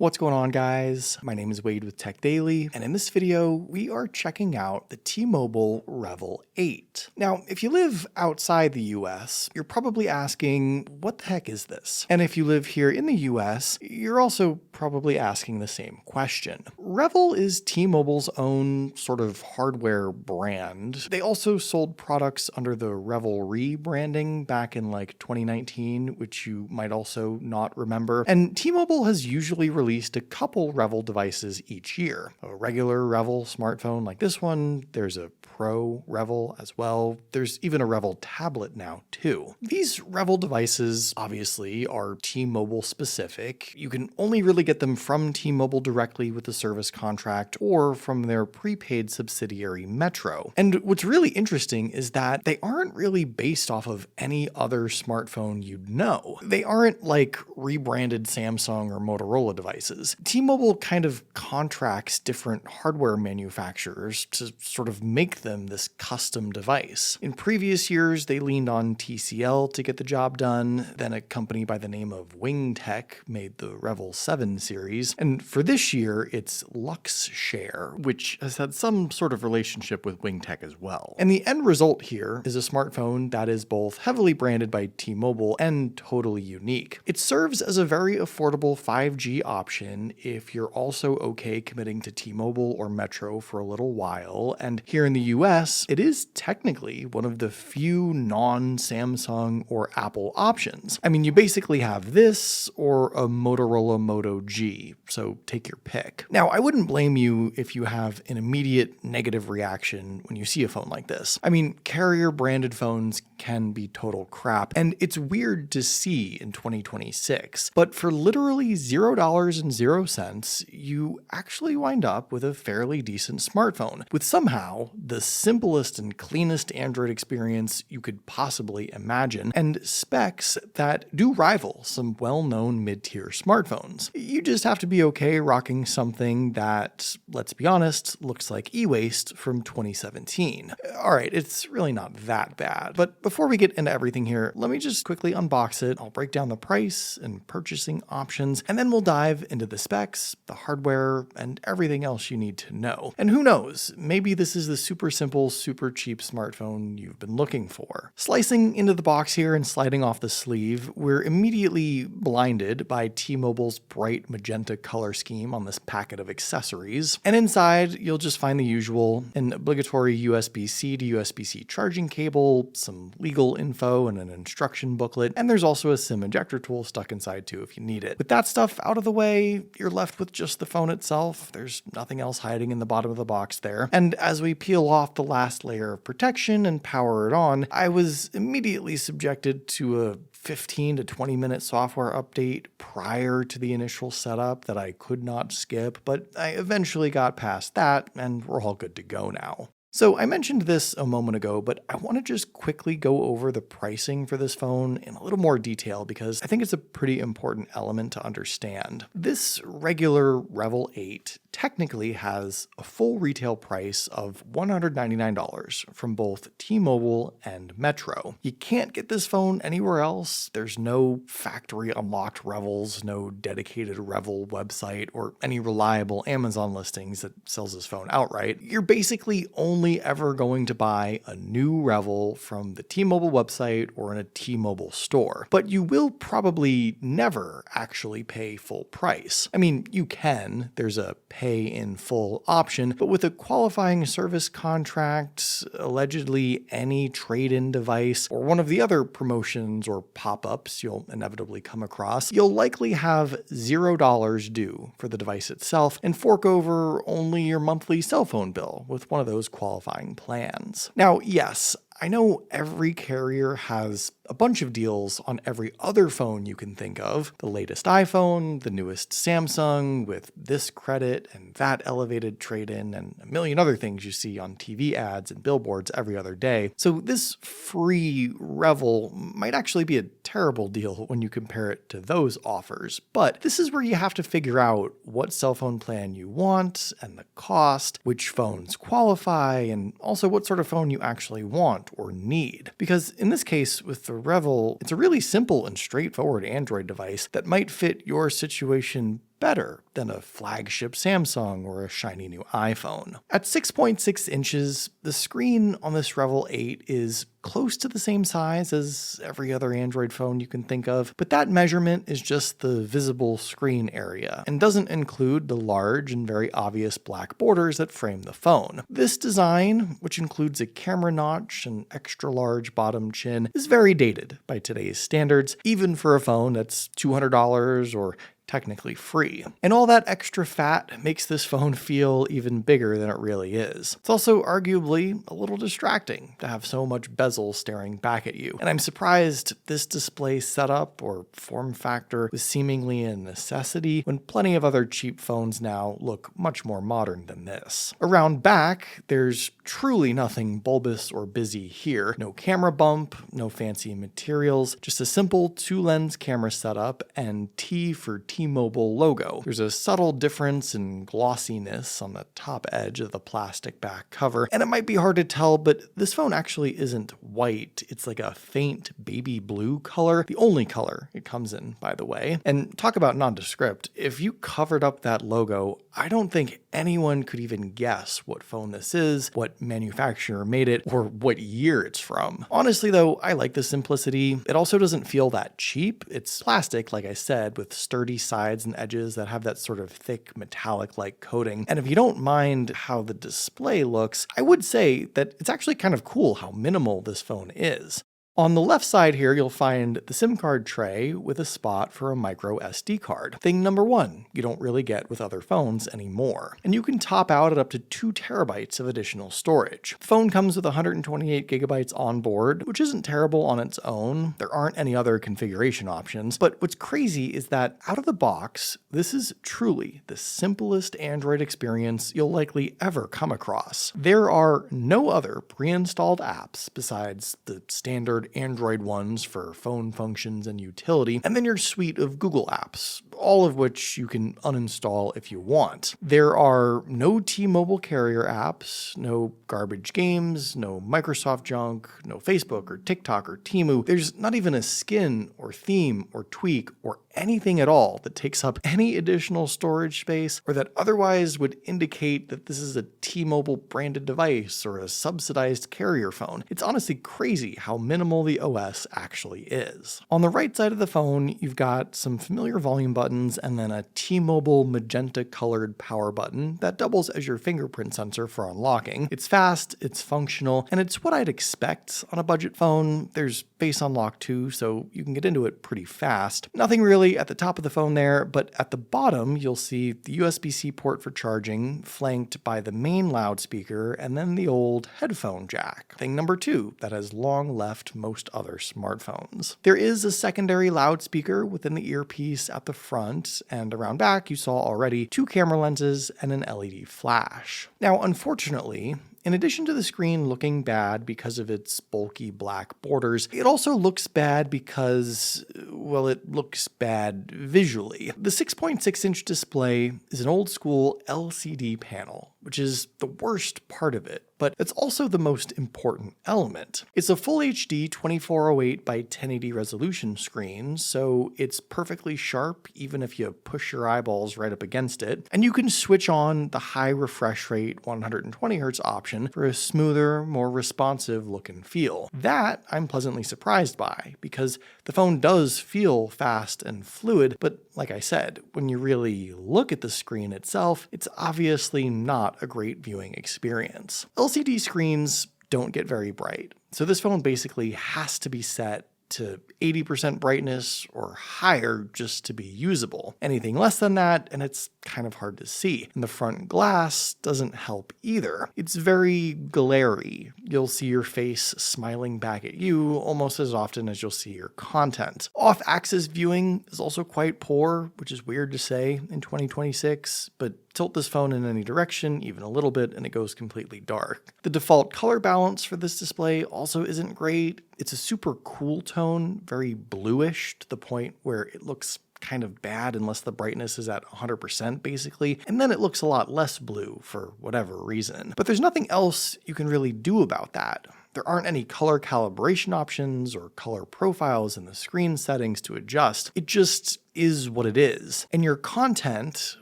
What's going on, guys? My name is Wade with TechDaily, and in this video, we are checking out the T-Mobile REVVL 8. Now, if you live outside the US, you're probably asking, what the heck is this? And if you live here in the US, you're also probably asking the same question. REVVL is T-Mobile's own sort of hardware brand. They also sold products under the REVVL branding back in like 2019, which you might also not remember. And T-Mobile has usually released a couple REVVL devices each year. A regular REVVL smartphone like this one, there's a Pro REVVL as well. There's even a REVVL tablet now too. These REVVL devices obviously are T-Mobile specific. You can only really get them from T-Mobile directly with a service contract or from their prepaid subsidiary Metro. And what's really interesting is that they aren't really based off of any other smartphone you'd know. They aren't like rebranded Samsung or Motorola devices. T-Mobile kind of contracts different hardware manufacturers to sort of make them this custom device. In previous years, they leaned on TCL to get the job done. Then a company by the name of WingTech made the REVVL 7 series. And for this year, it's Luxshare, which has had some sort of relationship with WingTech as well. And the end result here is a smartphone that is both heavily branded by T-Mobile and totally unique. It serves as a very affordable 5G option if you're also okay committing to T-Mobile or Metro for a little while. And here in the US, it is technically one of the few non-Samsung or Apple options. I mean, you basically have this or a Motorola Moto G, so take your pick. Now, I wouldn't blame you if you have an immediate negative reaction when you see a phone like this. I mean, carrier-branded phones can be total crap, and it's weird to see in 2026. But for literally $0.00, you actually wind up with a fairly decent smartphone, with somehow the simplest and cleanest Android experience you could possibly imagine, and specs that do rival some well-known mid-tier smartphones. You just have to be okay rocking something that, let's be honest, looks like e-waste from 2017. Alright, it's really not that bad, but before we get into everything here, let me just quickly unbox it. I'll break down the price and purchasing options, and then we'll dive into the specs, the hardware, and everything else you need to know. And who knows, maybe this is the super simple, super cheap smartphone you've been looking for. Slicing into the box here and sliding off the sleeve, we're immediately blinded by T-Mobile's bright magenta color scheme on this packet of accessories. And inside, you'll just find the usual, an obligatory USB-C to USB-C charging cable, some legal info, and an instruction booklet, and there's also a SIM ejector tool stuck inside too if you need it. With that stuff out of the way, you're left with just the phone itself. There's nothing else hiding in the bottom of the box there. And as we peel off the last layer of protection and power it on, I was immediately subjected to a 15 to 20 minute software update prior to the initial setup that I could not skip, but I eventually got past that and we're all good to go now. So I mentioned this a moment ago, but I want to just quickly go over the pricing for this phone in a little more detail because I think it's a pretty important element to understand. This regular REVVL 8 technically has a full retail price of $199 from both T-Mobile and Metro. You can't get this phone anywhere else. There's no factory unlocked REVVLs, no dedicated REVVL website, or any reliable Amazon listings that sells this phone outright. You're basically only ever going to buy a new REVVL from the T-Mobile website or in a T-Mobile store. But you will probably never actually pay full price. I mean, you can. There's a pay in full option, but with a qualifying service contract, allegedly any trade-in device, or one of the other promotions or pop-ups you'll inevitably come across, you'll likely have $0 due for the device itself and fork over only your monthly cell phone bill with one of those qualifying plans. Now, yes, I know every carrier has a bunch of deals on every other phone you can think of. The latest iPhone, the newest Samsung with this credit and that elevated trade-in, and a million other things you see on TV ads and billboards every other day. So this free REVVL might actually be a terrible deal when you compare it to those offers. But this is where you have to figure out what cell phone plan you want and the cost, which phones qualify, and also what sort of phone you actually want or need. Because in this case with the REVVL, it's a really simple and straightforward Android device that might fit your situation better than a flagship Samsung or a shiny new iPhone. At 6.6 inches, the screen on this REVVL 8 is close to the same size as every other Android phone you can think of, but that measurement is just the visible screen area and doesn't include the large and very obvious black borders that frame the phone. This design, which includes a camera notch and extra large bottom chin, is very dated by today's standards, even for a phone that's $200 or technically free. And all that extra fat makes this phone feel even bigger than it really is. It's also arguably a little distracting to have so much bezel staring back at you. And I'm surprised this display setup or form factor was seemingly a necessity when plenty of other cheap phones now look much more modern than this. Around back, there's truly nothing bulbous or busy here. No camera bump, no fancy materials, just a simple 2-lens camera setup and T for T-Mobile logo. There's a subtle difference in glossiness on the top edge of the plastic back cover, and it might be hard to tell, but this phone actually isn't white. It's like a faint baby blue color, the only color it comes in, by the way. And talk about nondescript. If you covered up that logo, I don't think anyone could even guess what phone this is, what manufacturer made it, or what year it's from. Honestly though, I like the simplicity. It also doesn't feel that cheap. It's plastic, like I said, with sturdy sides and edges that have that sort of thick metallic-like coating. And if you don't mind how the display looks, I would say that it's actually kind of cool how minimal this phone is. On the left side here, you'll find the SIM card tray with a spot for a micro SD card. Thing number one, you don't really get with other phones anymore. And you can top out at up to 2 terabytes of additional storage. The phone comes with 128 gigabytes on board, which isn't terrible on its own. There aren't any other configuration options, but what's crazy is that out of the box, this is truly the simplest Android experience you'll likely ever come across. There are no other pre-installed apps besides the standard Android ones for phone functions and utility, and then your suite of Google apps, all of which you can uninstall if you want. There are no T-Mobile carrier apps, no garbage games, no Microsoft junk, no Facebook or TikTok or Temu. There's not even a skin or theme or tweak or anything at all that takes up any additional storage space or that otherwise would indicate that this is a T-Mobile branded device or a subsidized carrier phone. It's honestly crazy how minimal the OS actually is. On the right side of the phone, you've got some familiar volume buttons and then a T-Mobile magenta colored power button that doubles as your fingerprint sensor for unlocking. It's fast, it's functional, and it's what I'd expect on a budget phone. There's face unlock too, so you can get into it pretty fast. Nothing really at the top of the phone there, but at the bottom, you'll see the USB-C port for charging, flanked by the main loudspeaker and then the old headphone jack. Thing number 2 that has long left most other smartphones. There is a secondary loudspeaker within the earpiece at the front, and around back you saw already 2 camera lenses and an LED flash. Now, unfortunately, in addition to the screen looking bad because of its bulky black borders, it also looks bad because, well, it looks bad visually. The 6.6-inch display is an old-school LCD panel, which is the worst part of it, but it's also the most important element. It's a full HD 2408 by 1080 resolution screen, so it's perfectly sharp even if you push your eyeballs right up against it, and you can switch on the high refresh rate 120Hz option for a smoother, more responsive look and feel. That I'm pleasantly surprised by, because the phone does feel fast and fluid, but like I said, when you really look at the screen itself, it's obviously not a great viewing experience. LCD screens don't get very bright, so this phone basically has to be set to 80% brightness or higher just to be usable. Anything less than that, and it's kind of hard to see. And the front glass doesn't help either. It's very glary. You'll see your face smiling back at you almost as often as you'll see your content. Off-axis viewing is also quite poor, which is weird to say in 2026, but tilt this phone in any direction, even a little bit, and it goes completely dark. The default color balance for this display also isn't great. It's a super cool tone, very bluish to the point where it looks kind of bad unless the brightness is at 100% basically, and then it looks a lot less blue for whatever reason. But there's nothing else you can really do about that. There aren't any color calibration options or color profiles in the screen settings to adjust. It just is what it is. And your content,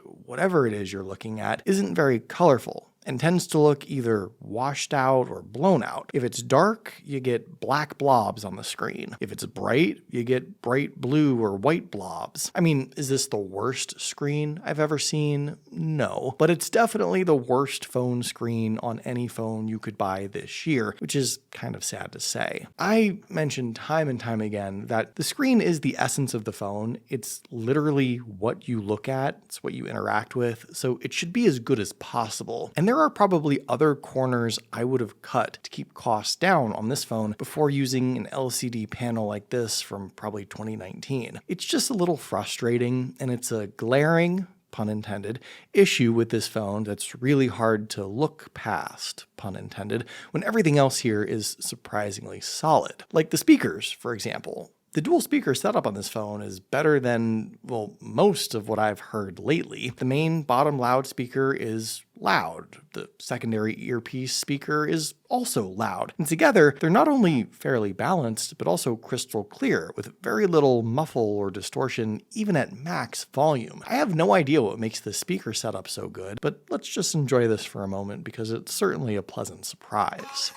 whatever it is you're looking at, isn't very colorful and tends to look either washed out or blown out. If it's dark, you get black blobs on the screen. If it's bright, you get bright blue or white blobs. I mean, is this the worst screen I've ever seen? No, but it's definitely the worst phone screen on any phone you could buy this year, which is kind of sad to say. I mentioned time and time again that the screen is the essence of the phone. It's literally what you look at, it's what you interact with, so it should be as good as possible. And there are probably other corners I would have cut to keep costs down on this phone before using an LCD panel like this from probably 2019. It's just a little frustrating, and it's a glaring, pun intended, issue with this phone that's really hard to look past, pun intended, when everything else here is surprisingly solid. Like the speakers, for example. The dual speaker setup on this phone is better than, well, most of what I've heard lately. The main bottom loudspeaker is loud. The secondary earpiece speaker is also loud. And together, they're not only fairly balanced, but also crystal clear, with very little muffle or distortion, even at max volume. I have no idea what makes this speaker setup so good, but let's just enjoy this for a moment because it's certainly a pleasant surprise.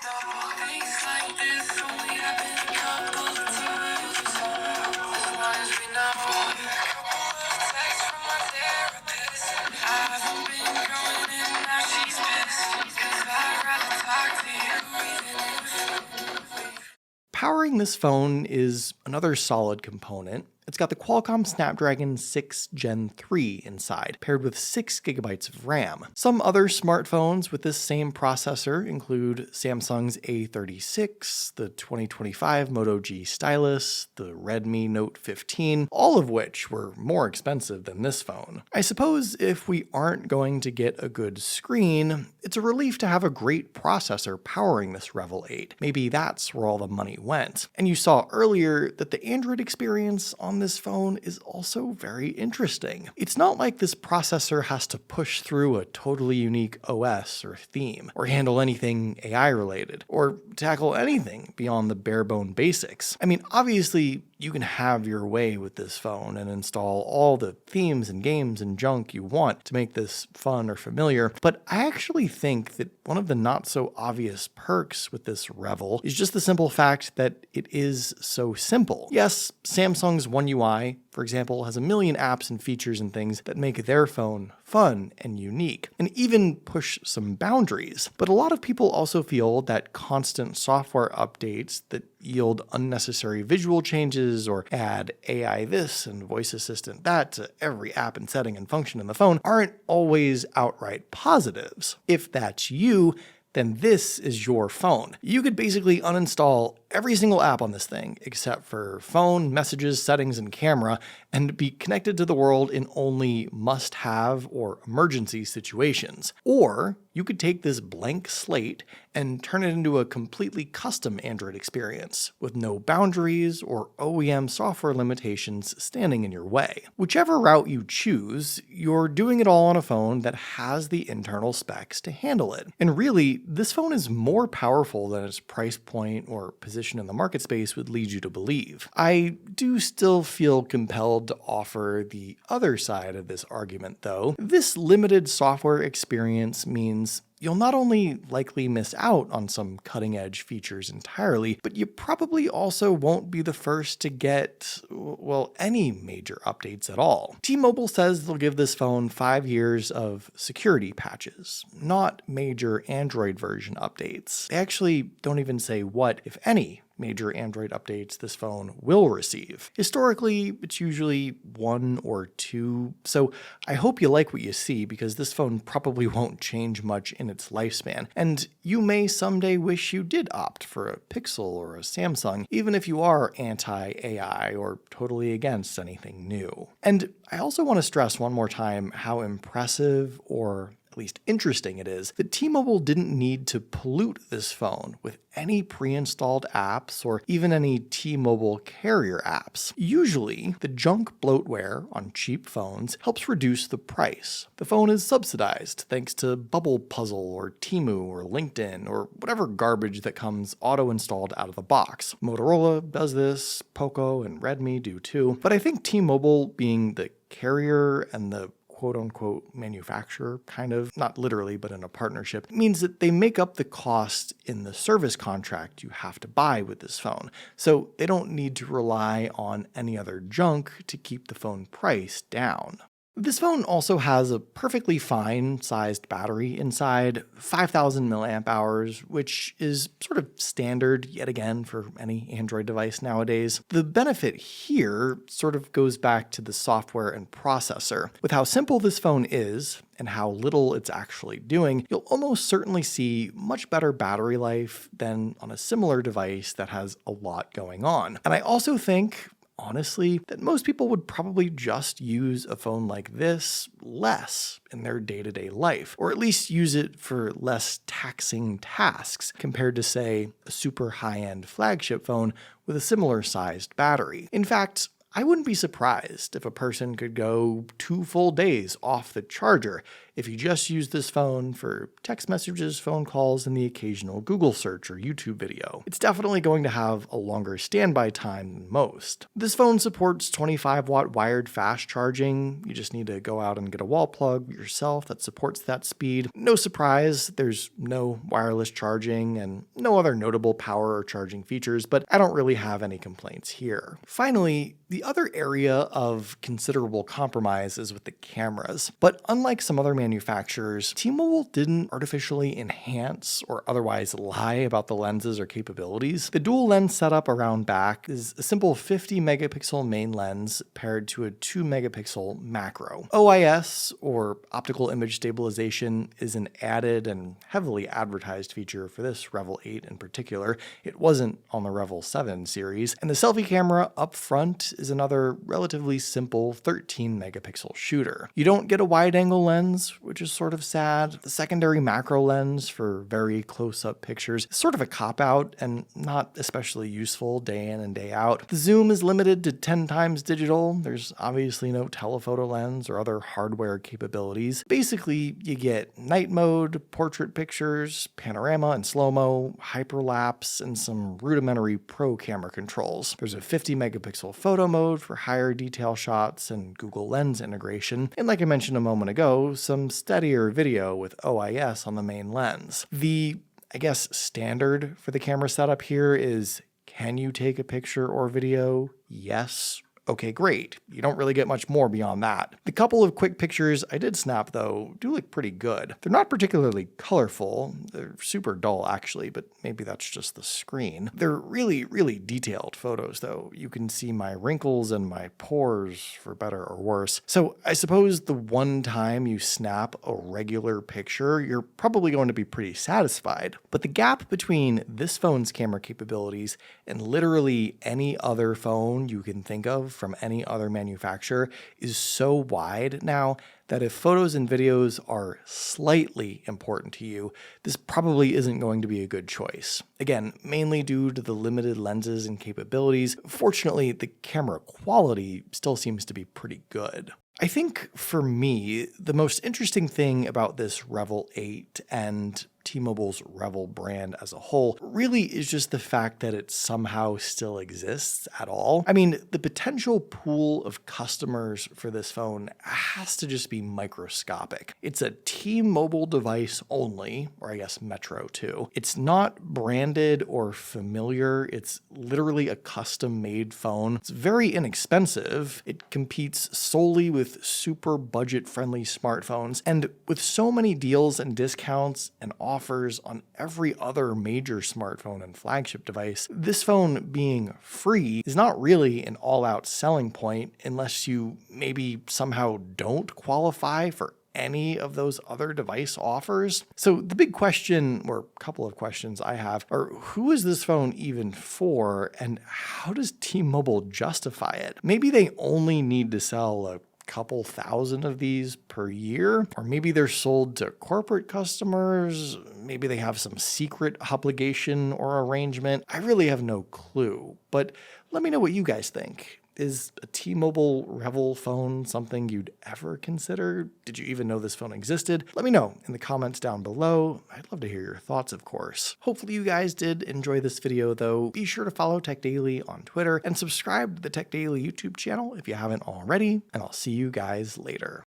Powering this phone is another solid component. It's got the Qualcomm Snapdragon 6 Gen 3 inside, paired with 6 GB of RAM. Some other smartphones with this same processor include Samsung's A36, the 2025 Moto G stylus, the Redmi Note 15, all of which were more expensive than this phone. I suppose if we aren't going to get a good screen, it's a relief to have a great processor powering this REVVL 8. Maybe that's where all the money went. And you saw earlier that the Android experience on this phone is also very interesting. It's not like this processor has to push through a totally unique OS or theme, or handle anything AI related, or tackle anything beyond the bare bone basics. I mean, obviously, you can have your way with this phone and install all the themes and games and junk you want to make this fun or familiar, but I actually think that one of the not so obvious perks with this REVVL is just the simple fact that it is so simple. Yes, Samsung's One UI, for example, has a million apps and features and things that make their phone fun and unique, and even push some boundaries. But a lot of people also feel that constant software updates that yield unnecessary visual changes or add AI this and voice assistant that to every app and setting and function in the phone aren't always outright positives. If that's you, then this is your phone. You could basically uninstall every single app on this thing except for phone, messages, settings, and camera, and be connected to the world in only must-have or emergency situations. Or you could take this blank slate and turn it into a completely custom Android experience with no boundaries or OEM software limitations standing in your way. Whichever route you choose, you're doing it all on a phone that has the internal specs to handle it. And really, this phone is more powerful than its price point or position in the market space would lead you to believe. I do still feel compelled to offer the other side of this argument, though. This limited software experience means you'll not only likely miss out on some cutting-edge features entirely, but you probably also won't be the first to get, well, any major updates at all. T-Mobile says they'll give this phone 5 years of security patches, not major Android version updates. They actually don't even say what, if any, major Android updates this phone will receive. Historically, it's usually 1 or 2, so I hope you like what you see because this phone probably won't change much in its lifespan, and you may someday wish you did opt for a Pixel or a Samsung, even if you are anti-AI or totally against anything new. And I also want to stress one more time how impressive or at least interesting it is, that T-Mobile didn't need to pollute this phone with any pre-installed apps or even any T-Mobile carrier apps. Usually, the junk bloatware on cheap phones helps reduce the price. The phone is subsidized thanks to Bubble Puzzle or Temu or LinkedIn or whatever garbage that comes auto-installed out of the box. Motorola does this, Poco and Redmi do too, but I think T-Mobile, being the carrier and the quote-unquote manufacturer, kind of, not literally, but in a partnership, means that they make up the cost in the service contract you have to buy with this phone. So they don't need to rely on any other junk to keep the phone price down. This phone also has a perfectly fine sized battery inside, 5,000 milliamp hours, which is sort of standard yet again for any Android device nowadays. The benefit here sort of goes back to the software and processor. With how simple this phone is and how little it's actually doing, you'll almost certainly see much better battery life than on a similar device that has a lot going on. And I also think, honestly, that most people would probably just use a phone like this less in their day-to-day life, or at least use it for less taxing tasks compared to, say, a super high-end flagship phone with a similar sized battery. In fact, I wouldn't be surprised if a person could go 2 full days off the charger if you just use this phone for text messages, phone calls, and the occasional Google search or YouTube video. It's definitely going to have a longer standby time than most. This phone supports 25-watt wired fast charging. You just need to go out and get a wall plug yourself that supports that speed. No surprise, there's no wireless charging and no other notable power or charging features, but I don't really have any complaints here. Finally, the other area of considerable compromise is with the cameras. But unlike some other manufacturers, T-Mobile didn't artificially enhance or otherwise lie about the lenses or capabilities. The dual lens setup around back is a simple 50 megapixel main lens paired to a 2 megapixel macro. OIS, or optical image stabilization, is an added and heavily advertised feature for this REVVL 8 in particular. It wasn't on the REVVL 7 series. And the selfie camera up front is another relatively simple 13 megapixel shooter. You don't get a wide angle lens, which is sort of sad. The secondary macro lens for very close-up pictures is sort of a cop-out and not especially useful day in and day out. The zoom is limited to 10 times digital. There's obviously no telephoto lens or other hardware capabilities. Basically, you get night mode, portrait pictures, panorama and slow-mo, hyperlapse, and some rudimentary pro camera controls. There's a 50 megapixel photo mode for higher detail shots and Google Lens integration, and like I mentioned a moment ago, some steadier video with OIS on the main lens. The, I guess, standard for the camera setup here is, can you take a picture or video? Yes. Okay, great. You don't really get much more beyond that. The couple of quick pictures I did snap, though, do look pretty good. They're not particularly colorful. They're super dull, actually, but maybe that's just the screen. They're really, really detailed photos, though. You can see my wrinkles and my pores, for better or worse. So I suppose the one time you snap a regular picture, you're probably going to be pretty satisfied. But the gap between this phone's camera capabilities and literally any other phone you can think of from any other manufacturer is so wide now that if photos and videos are slightly important to you, this probably isn't going to be a good choice. Again, mainly due to the limited lenses and capabilities. Fortunately, the camera quality still seems to be pretty good. I think for me, the most interesting thing about this REVVL 8 and T-Mobile's REVVL brand as a whole really is just the fact that it somehow still exists at all. I mean, the potential pool of customers for this phone has to just be microscopic. It's a T-Mobile device only, or I guess Metro too. It's not branded or familiar. It's literally a custom-made phone. It's very inexpensive. It competes solely with super budget-friendly smartphones, and with so many deals and discounts and offers on every other major smartphone and flagship device, this phone being free is not really an all-out selling point unless you maybe somehow don't qualify for any of those other device offers. So the big question, or a couple of questions I have, are who is this phone even for, and how does T-Mobile justify it? Maybe they only need to sell a couple thousand of these per year, or maybe they're sold to corporate customers. Maybe they have some secret obligation or arrangement. I really have no clue, but let me know what you guys think. Is a T-Mobile REVVL phone something you'd ever consider? Did you even know this phone existed? Let me know in the comments down below. I'd love to hear your thoughts, of course. Hopefully you guys did enjoy this video though. Be sure to follow TechDaily on Twitter and subscribe to the TechDaily YouTube channel if you haven't already, and I'll see you guys later.